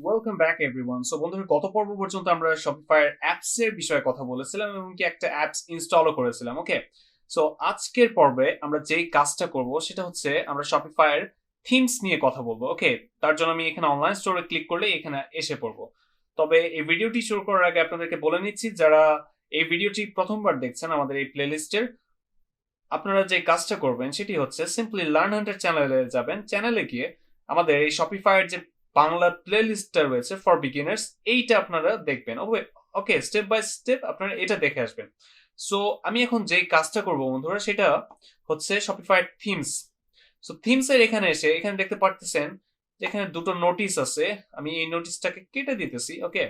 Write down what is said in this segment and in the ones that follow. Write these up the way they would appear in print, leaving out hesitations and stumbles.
Welcome back everyone. So বন্ধুরা, গত পর্ব পর্যন্ত আমরা শপিফাই অ্যাপস এর বিষয়ে কথা বলেছিলাম এবং কি একটা অ্যাপস ইনস্টলও করেছিলাম। ওকে, সো আজকের পর্বে আমরা যেই কাজটা করব সেটা হচ্ছে আমরা শপিফাই এর থিমস নিয়ে কথা বলবো। ওকে, তার জন্য আমি এখানে অনলাইন স্টোরে ক্লিক করলে এখানে এসে পড়বো। তবে এই ভিডিওটি শুরু করার আগে আপনাদেরকে বলে নিচ্ছি, যারা এই ভিডিওটি প্রথমবার দেখছেন আমাদের এই প্লেলিস্টের, আপনারা যে কাজটা করবেন সেটি হচ্ছে সিম্পলি লার্ন হান্টার চ্যানেলে যাবেন। চ্যানেলে গিয়ে আমাদের এই শপিফাইয়ের যে বাংলা প্লে লিস্টটা রয়েছে ফর বিগিনার্স, এইটা আপনারা দেখবেন। ওকে, স্টেপ বাই স্টেপ আপনারা এটা দেখে আসবেন। সো আমি এখন যে কাজটা করব বন্ধুরা, সেটা হচ্ছে শপিফাই থিমস। সো থিমস এর এখানে এসে এখানে দেখতে পারতেছেন যে এখানে দুটো নোটিস আছে। আমি এই নোটিসটাকে কেটে দিতেছি। ওকে,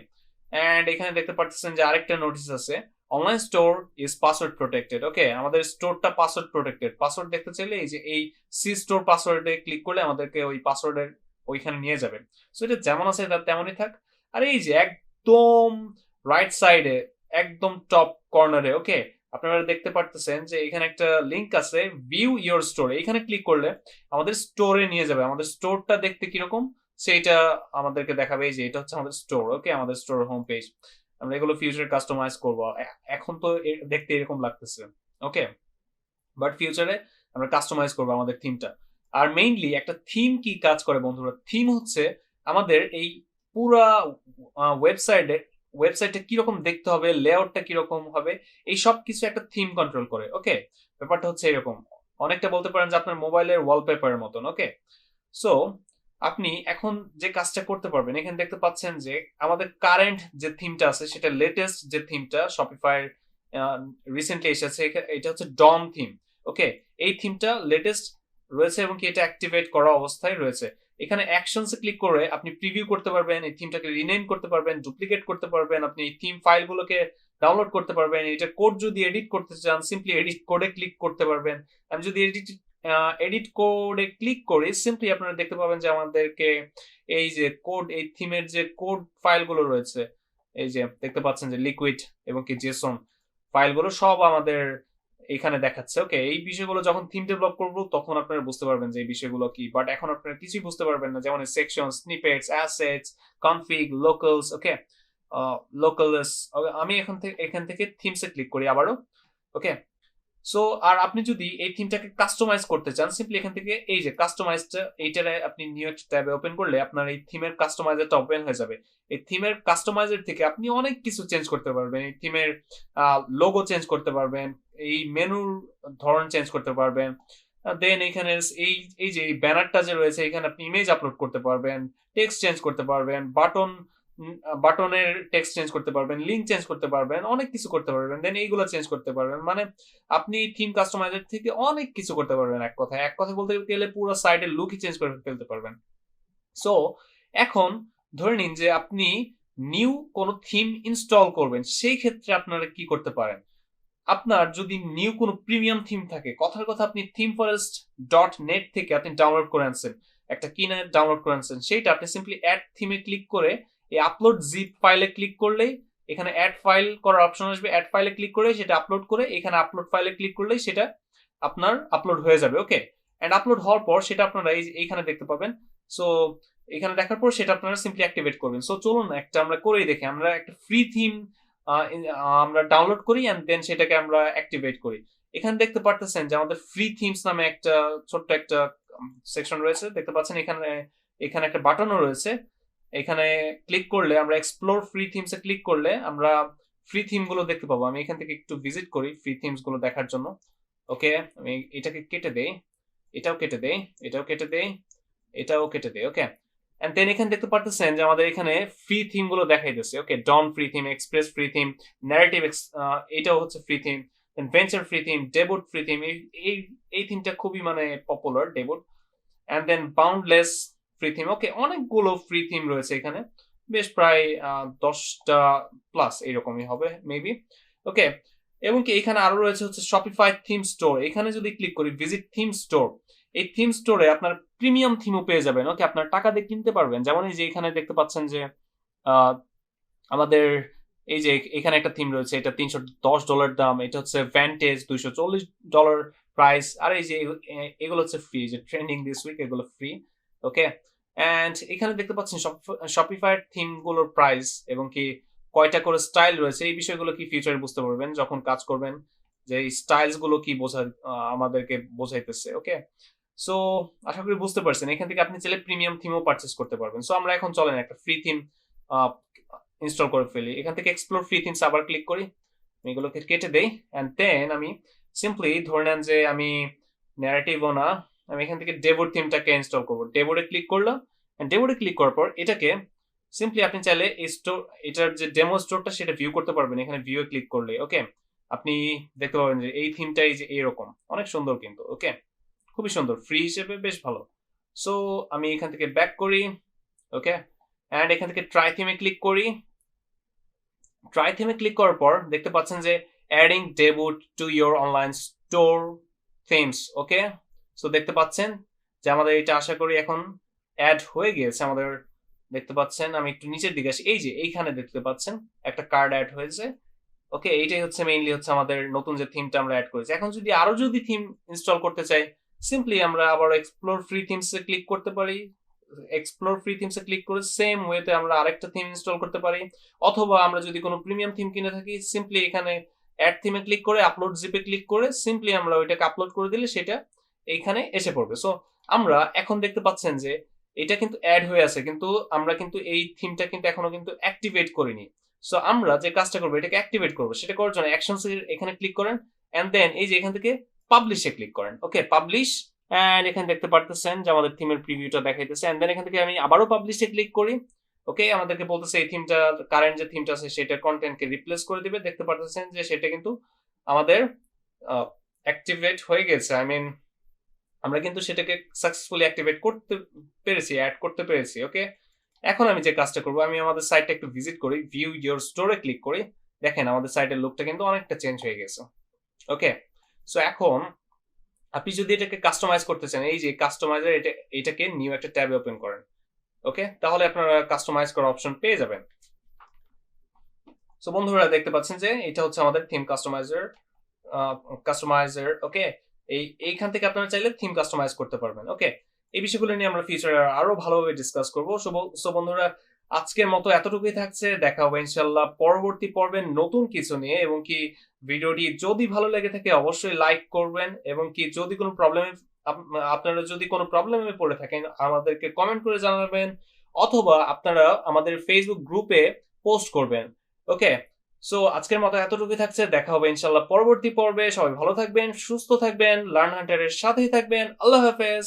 এন্ড এখানে দেখতে পারতেছেন যে আরেকটা নোটিস আছে, online store is password protected. Okay, আমাদের স্টোরটা পাসওয়ার্ড প্রোটেক্টেড। পাসওয়ার্ড দেখতে চাইলে এই যে এই সি স্টোর পাসওয়ার্ডে ক্লিক করলে আমাদেরকে ওই পাসওয়ার্ডের ওইখানে নিয়ে যাবে। সো এটা যেমন আছে এটা তেমনই থাক। আর এই যে একদম রাইট সাইডে, একদম টপ কর্নারে, ওকে, আপনারা দেখতে পারতেছেন যে এখানে একটা লিংক আছে, ভিউ ইয়োর স্টোর। এখানে ক্লিক করলে আমাদের স্টোরে নিয়ে যাবে। আমাদের স্টোরটা দেখতে কিরকম সেইটা আমাদেরকে দেখাবে। এই যে এটা হচ্ছে আমাদের স্টোর। ওকে, আমাদের স্টোর হোম পেজ। আমরা এগুলো ফিউচারে কাস্টমাইজ করব। এখন তো দেখতে এরকম লাগতেছে। ওকে, বাট ফিউচারে আমরা কাস্টমাইজ করবো আমাদের থিমটা। আর মেইনলি একটা থিম কি কাজ করে বন্ধুরা, থিম হচ্ছে আমাদের এই পুরা ওয়েবসাইটে ওয়েবসাইটটা কিরকম দেখতে হবে, লেআউটটা কিরকম হবে, এই সব কিছু একটা থিম কন্ট্রোল করে। ওকে, ব্যাপারটা হচ্ছে এরকম, অনেকটা বলতে পারেন যে আপনার মোবাইলের ওয়ালপেপারের মতন। ওকে, সো আপনি এখন যে কাজটা করতে পারবেন, এখানে দেখতে পাচ্ছেন যে আমাদের কারেন্ট যে থিমটা আছে সেটা লেটেস্ট যে থিমটা শপিফাই রিসেন্টলি এসেছে, এটা হচ্ছে ডম থিম। ওকে, এই থিমটা লেটেস্ট রয়েছে এবং কি এটা অ্যাক্টিভেট করা অবস্থায় রয়েছে। এখানে অ্যাকশনসে ক্লিক করে আপনি প্রিভিউ করতে পারবেন, এই থিমটাকে রিনেম করতে পারবেন, ডুপ্লিকেট করতে পারবেন, আপনি এই থিম ফাইলগুলোকে ডাউনলোড করতে পারবেন। এটা কোড যদি এডিট করতে চান সিম্পলি এডিট কোডে ক্লিক করতে পারবেন। আমি যদি এডিট কোডে ক্লিক করি সিম্পলি আপনারা দেখতে পাবেন যে আমাদেরকে এই যে কোড, এই থিমের যে কোড ফাইলগুলো রয়েছে, এই যে দেখতে পাচ্ছেন যে লিকুইড এবং কি জেসন ফাইলগুলো সব আমাদের এখানে দেখাচ্ছে। ওকে, এই বিষয়গুলো যখন থিম ডেভেলপ করবো তখন আপনারা বুঝতে পারবেন যে এই বিষয়গুলো কি, বাট এখন আপনারা কিছুই বুঝতে পারবেন না, যেমন section, snippets, assets, config, locals. Okay, locals. আমি এখান থেকে থিমসে ক্লিক করি আবারও। ওকে, সো আর আপনি যদি এই থিমটাকে কাস্টমাইজ করতে চান সিম্পলি এখান থেকে এই যে কাস্টমাইজটা, এইটারে আপনি নিউ একটা ট্যাবে ওপেন করলে আপনার এই থিমের কাস্টমাইজারটা ওপেন হয়ে যাবে। এই থিমের কাস্টমাইজার থেকে আপনি অনেক কিছু চেঞ্জ করতে পারবেন। এই থিমের লোগো চেঞ্জ করতে পারবেন, এই মেনুর ধরন চেঞ্জ করতে পারবেন, দেন এখানে এই এই যে ব্যানারটা যে রয়েছে এখানে আপনি ইমেজ আপলোড করতে পারবেন, টেক্সট চেঞ্জ করতে পারবেন, বাটনের টেক্সট চেঞ্জ করতে পারবেন, লিঙ্ক চেঞ্জ করতে পারবেন, অনেক কিছু করতে পারবেন। দেন এইগুলো চেঞ্জ করতে পারবেন, মানে আপনি থিম কাস্টমাইজার থেকে অনেক কিছু করতে পারবেন। এক কথায় বলতে গেলে পুরো সাইটের লুকই চেঞ্জ করে ফেলতে পারবেন। সো এখন ধরে নিন যে আপনি নিউ কোনো থিম ইনস্টল করবেন, সেই ক্ষেত্রে আপনারা কি করতে পারেন। আপনার যদি নিউ কোনো প্রিমিয়াম থিম থাকে, কথার কথা আপনি থিম ফরেস্ট ডট নেট থেকে আপনি ডাউনলোড করে আনছেন, একটা কিনে ডাউনলোড করে আনছেন, সেইটা আপনি সিম্পলি অ্যাড থিমে ক্লিক করে এই আপলোড জিপ ফাইলে ক্লিক করলেই এখানে অ্যাড ফাইল করার অপশন আসবে। অ্যাড ফাইলে ক্লিক করে সেটা আপলোড করে এখানে আপলোড ফাইলে ক্লিক করলেই সেটা আপনার আপলোড হয়ে যাবে। ওকে, এন্ড আপলোড হওয়ার পর সেটা আপনারা এইখানে দেখতে পাবেন। সো এখানে দেখার পর সেটা আপনারা সিম্পলি অ্যাক্টিভেট করবেন। সো চলুন একটা আমরা করেই দেখি, আমরা একটা ফ্রি থিম আমরা ডাউনলোড করি এন্ড দেন সেটাকে আমরা অ্যাক্টিভেট করি। এখানে দেখতে পারতেছেন যে আমাদের ফ্রি থিমস নামে একটা ছোট্ট একটা সেকশন রয়েছে, দেখতে পাচ্ছেন এখানে এখানে একটা বাটনও রয়েছে। এখানে ক্লিক করলে আমরা এক্সপ্লোর ফ্রি থিমস এ ক্লিক করলে আমরা ফ্রি থিম গুলো দেখতে পাবো। আমি এখান থেকে একটু ভিজিট করি ফ্রি থিমস গুলো দেখার জন্য। ওকে, আমি এটাকে কেটে দেই, এটাও কেটে দেই, এটাও কেটে দেই, এটাও কেটে দেই। ওকে, এন্ড দেন এখানে দেখতে পারতেছেন যে আমাদের এখানে ফ্রি থিম গুলো দেখাইতেছে। Okay, Dawn free theme, Express free theme, Narrative, এটাও হচ্ছে free theme, then Venture free theme, Debut free theme. এই এই থিমটা খুবই মানে popular, Debut. And then Boundless free theme. Okay, অনেকগুলো ফ্রি থিম রয়েছে এখানে, বেশ প্রায় 10টা প্লাস এরকমই হবে মেবি। ওকে, এবং কি এখানে আরো রয়েছে হচ্ছে শপিফাই থিম স্টোর। এখানে যদি ক্লিক করি ভিজিট থিম স্টোর, এই থিম স্টোরে আপনার প্রিমিয়াম থিমও পেয়ে যাবেন। ওকে, আপনার টাকা দিয়ে কিনতে পারবেন। যেমন এই যে এখানে দেখতে পাচ্ছেন যে আহ, আমাদের এই যে এখানে একটা থিম রয়েছে, এটা $310 দাম। এটা হচ্ছে ভ্যান্টেজ, $240 প্রাইস। আর এই যে এগুলো হচ্ছে ফ্রি, যে ট্রেন্ডিং দিস উইক, এগুলো ফ্রি। ওকে, অ্যান্ড এখানে দেখতে পাচ্ছেন শপিফাইয়ের থিম গুলোর প্রাইস এবং কি কয়টা করে স্টাইল রয়েছে, এই বিষয়গুলো কি ফিউচারে বুঝতে পারবেন যখন কাজ করবেন, যে এই স্টাইলস গুলো কি আমাদেরকে বোঝাইতেছে। ওকে, সো আশা করি বুঝতে পারছেন। এখান থেকে আপনি চাইলে প্রিমিয়াম থিমও পারচেস করতে পারবেন। সো আমরা এখন চলেন একটা ফ্রি থিম ইনস্টল করে ফেলি। এখান থেকে এক্সপ্লোর ফ্রি থিমস আবার ক্লিক করি, এগুলোকে কেটে দেই অ্যান্ড দেন আমি সিম্পলি ধরে নেন যে আমি ন্যারেটিভও না, আমি এখান থেকে ডেবোর্ড থিমটাকে ইনস্টল করবো। ডেবোর্ডে ক্লিক করলাম, ডেবোর্ডে ক্লিক করার পর এটাকে সিম্পলি আপনি চাইলে এই স্টোর, এটার যে ডেমো স্টোরটা সেটা ভিউ করতে পারবেন এখানে ভিউ ক্লিক করলে। ওকে, আপনি দেখতে পাবেন যে এই থিমটাই যে এইরকম, অনেক সুন্দর কিন্তু। ওকে, খুবই সুন্দর, ফ্রি হিসেবে বেশ ভালো। সো আমি এখান থেকে ব্যাক করি। ওকে, অ্যান্ড এখান থেকে ট্রাই থিমে ক্লিক করি। ট্রাই থিমে ক্লিক করার পর দেখতে পাচ্ছেন যে adding Debut to your online store themes. Okay, so দেখতে পাচ্ছেন যে আমাদের এটা আশা করি এখন অ্যাড হয়ে গিয়েছে আমাদের। দেখতে পাচ্ছেন, আমি একটু নিচের দিকে আসি, এই যে এইখানে দেখতে পাচ্ছেন একটা কার্ড অ্যাড হয়েছে। ওকে, এইটাই হচ্ছে মেইনলি হচ্ছে আমাদের নতুন যে থিমটা আমরা অ্যাড করেছি। এখন যদি আরো যদি থিম ইনস্টল করতে চাই, সিম্পলি আমরা আবার এক্সপ্লোর ফ্রি থিমস এ ক্লিক করতে পারি। এক্সপ্লোর ফ্রি থিমস এ ক্লিক করে সেম ওয়েতে আমরা আরেকটা থিম ইনস্টল করতে পারি, অথবা আমরা যদি কোনো প্রিমিয়াম থিম কিনে থাকি সিম্পলি এখানে অ্যাড থিমে ক্লিক করে আপলোড জিপে ক্লিক করে সিম্পলি আমরা ওইটাকে আপলোড করে দিলে সেটা এইখানে এসে পড়বে। সো আমরা এখন দেখতে পাচ্ছেন যে এটা কিন্তু অ্যাড হয়ে আছে, কিন্তু আমরা কিন্তু এই থিমটা কিন্তু এখনো কিন্তু অ্যাক্টিভেট করিনি। সো আমরা যে কাজটা করবো এটাকে অ্যাক্টিভেট করবো, সেটা করার জন্য অ্যাকশনস এখানে ক্লিক করেন এন্ড দেন এই যে এখান থেকে পাবলিশে ক্লিক করেন। ওকে, পাবলিশ, এন্ড এখানে দেখতে পারতেছেন যে আমাদের থিমের প্রিভিউটা দেখাইতেছে। এন্ড দেন এখান থেকে আমি আবারও পাবলিশে ক্লিক করি। ওকে, আমাদেরকে বলতেছে এই থিমটা, কারেন্ট যে থিমটা আছে সেটার কন্টেন্টকে রিপ্লেস করে দিবে। দেখতে পারতেছেন যে সেটা কিন্তু আমাদের অ্যাক্টিভেট হয়ে গেছে। আই মিন আমরা কিন্তু সেটাকে সাকসেসফুলি অ্যাক্টিভেট করতে পেরেছি, অ্যাড করতে পেরেছি। ওকে, এখন আমি যে কাজটা করবো, আমি আমাদের সাইটটা একটু ভিজিট করি, ভিউ ইয়োর স্টোরে ক্লিক করি। দেখেন আমাদের সাইটের লুকটা কিন্তু অনেকটা চেঞ্জ হয়ে গেছে। ওকে, সো এখন আপনি যদি এটাকে কাস্টমাইজ করতে চান, এই যে কাস্টমাইজার, এটাকে নিউ একটা ট্যাবে ওপেন করেন। ওকে, তাহলে আপনারা কাস্টমাইজ করার অপশন পেয়ে যাবেন। সো বন্ধুরা দেখতে পাচ্ছেন যে এটা হচ্ছে আমাদের থিম কাস্টমাইজার। ওকে, এইখান থেকে আপনারা চাইলে থিম কাস্টমাইজ করতে পারবেন। ওকে, এই বিষয়গুলো নিয়ে আমরা ফিউচারে আরো ভালোভাবে ডিসকাস করবো। সো বন্ধুরা আজকের মতো এতটুকুই থাকছে, দেখা হবে ইনশাল্লাহ পরবর্তী পর্বে নতুন কিছু নিয়ে। এবং কি ভিডিওটি যদি ভালো লেগে থাকে অবশ্যই লাইক করবেন, এবং কি যদি কোনো আপনারা যদি কোনো প্রবলেমে পড়ে থাকেন আমাদেরকে কমেন্ট করে জানাবেন, অথবা আপনারা আমাদের ফেসবুক গ্রুপে পোস্ট করবেন। ওকে, সো আজকের মতো এতটুকুই থাকছে, দেখা হবে ইনশাল্লাহ পরবর্তী পর্বে। সবাই ভালো থাকবেন, সুস্থ থাকবেন, লার্ন হান্টারের সাথেই থাকবেন। আল্লাহ হাফেজ।